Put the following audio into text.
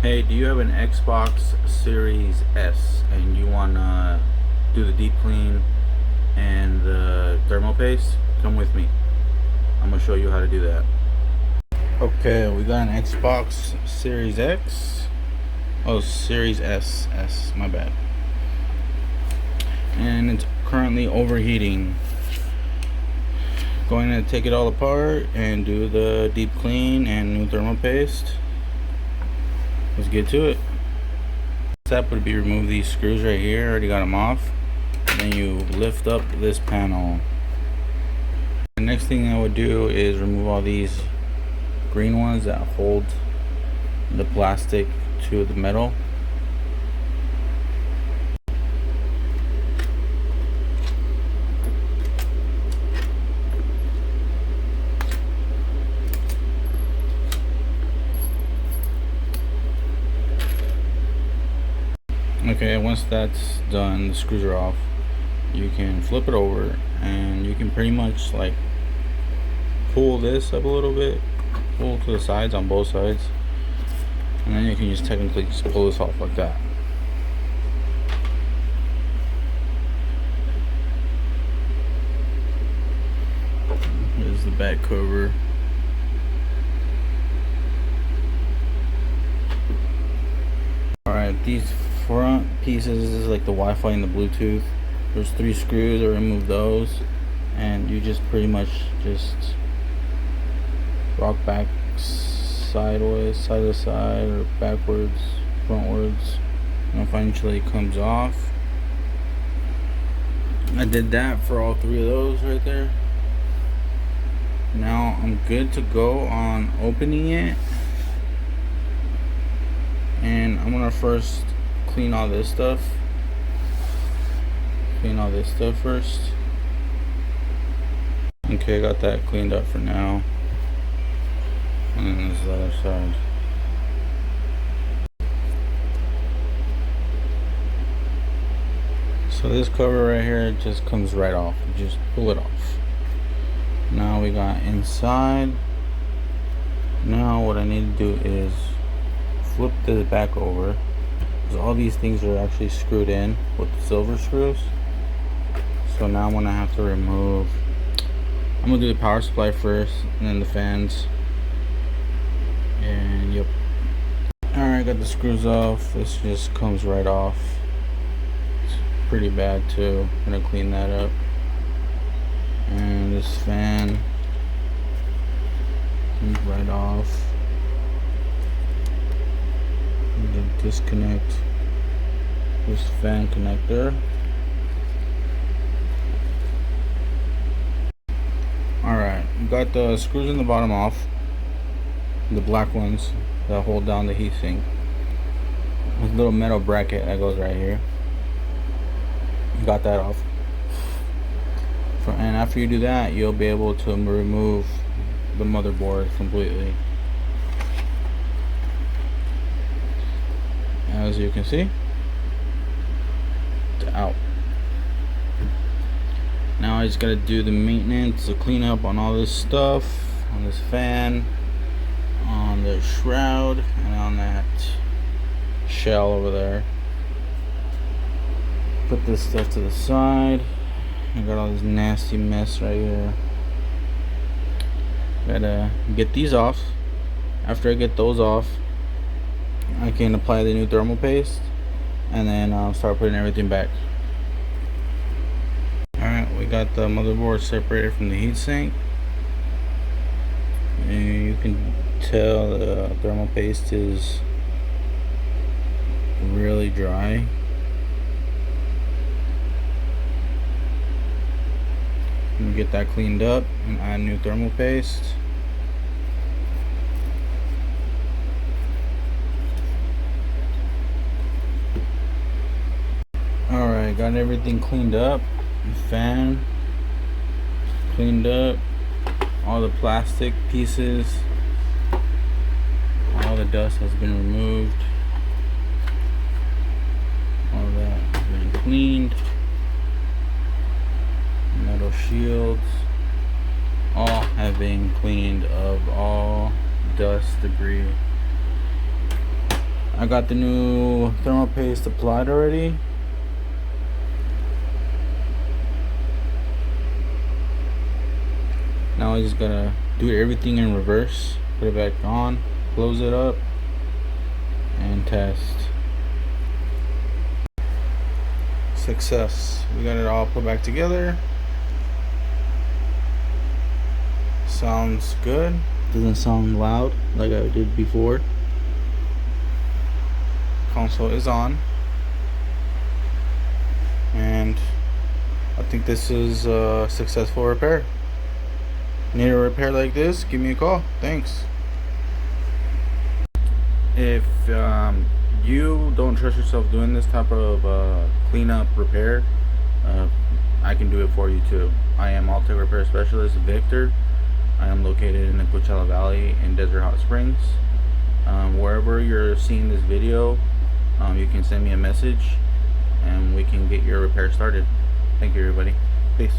Hey, do you have an Xbox Series S and you want to do the deep clean and the thermal paste? Come with me. I'm going to show you how to do that. Okay, we got an Xbox Series X. Oh, Series S, my bad. And it's currently overheating. Going to take it all apart and do the deep clean and new thermal paste. Let's get to it. Step would be remove these screws right here. Already got them off. Then you lift up this panel. The next thing I would do is remove all these green ones that hold the plastic to the metal. Okay, once that's done, the screws are off, you can flip it over and you can pretty much like pull this up a little bit, pull to the sides on both sides, and then you can just technically just pull this off like that. Here's the back cover. Alright, these front pieces, this is like the Wi-Fi and the Bluetooth. There's 3 screws. I remove those, and you just pretty much just rock back sideways, side to side, or backwards, frontwards, and eventually it comes off. I did that for all 3 of those right there. Now I'm good to go on opening it, and I'm gonna first clean all this stuff. First. Okay, I got that cleaned up for now. And then this is the other side. So this cover right here just comes right off. You just pull it off. Now we got inside. Now what I need to do is flip this back over, because all these things are actually screwed in with the silver screws. So now I'm gonna have to remove, I'm gonna do the power supply first and then the fans. And yep. Alright, got the screws off. This just comes right off. It's pretty bad too. I'm gonna clean that up. And this fan comes right off. I'm gonna disconnect this fan connector. Alright, got the screws in the bottom off. The black ones that hold down the heatsink. There's a little metal bracket that goes right here. Got that off. And after you do that, you'll be able to remove the motherboard completely. As you can see, it's out. Now I just gotta do the maintenance, the cleanup on all this stuff, on this fan, on the shroud, and on that shell over there. Put this stuff to the side. I got all this nasty mess right here. Gotta get these off. After I get those off, I can apply the new thermal paste and then I'll start putting everything back. Alright, we got the motherboard separated from the heatsink, and you can tell the thermal paste is really dry. I'm gonna get that cleaned up and add new thermal paste. Alright, got everything cleaned up. The fan cleaned up. All the plastic pieces, all the dust has been removed. All that has been cleaned. Metal shields all have been cleaned of all dust, debris. I got the new thermal paste applied already. Now I just gotta do everything in reverse. Put it back on, close it up, and test. Success. We got it all put back together. Sounds good. Doesn't sound loud like I did before. Console is on. And I think this is a successful repair. Need a repair like this? Give me a call. Thanks. If you don't trust yourself doing this type of cleanup repair, I can do it for you too. I am allteck repair specialist Victor. I am located in the Coachella Valley in Desert Hot Springs. Wherever you're seeing this video, you can send me a message and we can get your repair started. Thank you, everybody. Peace.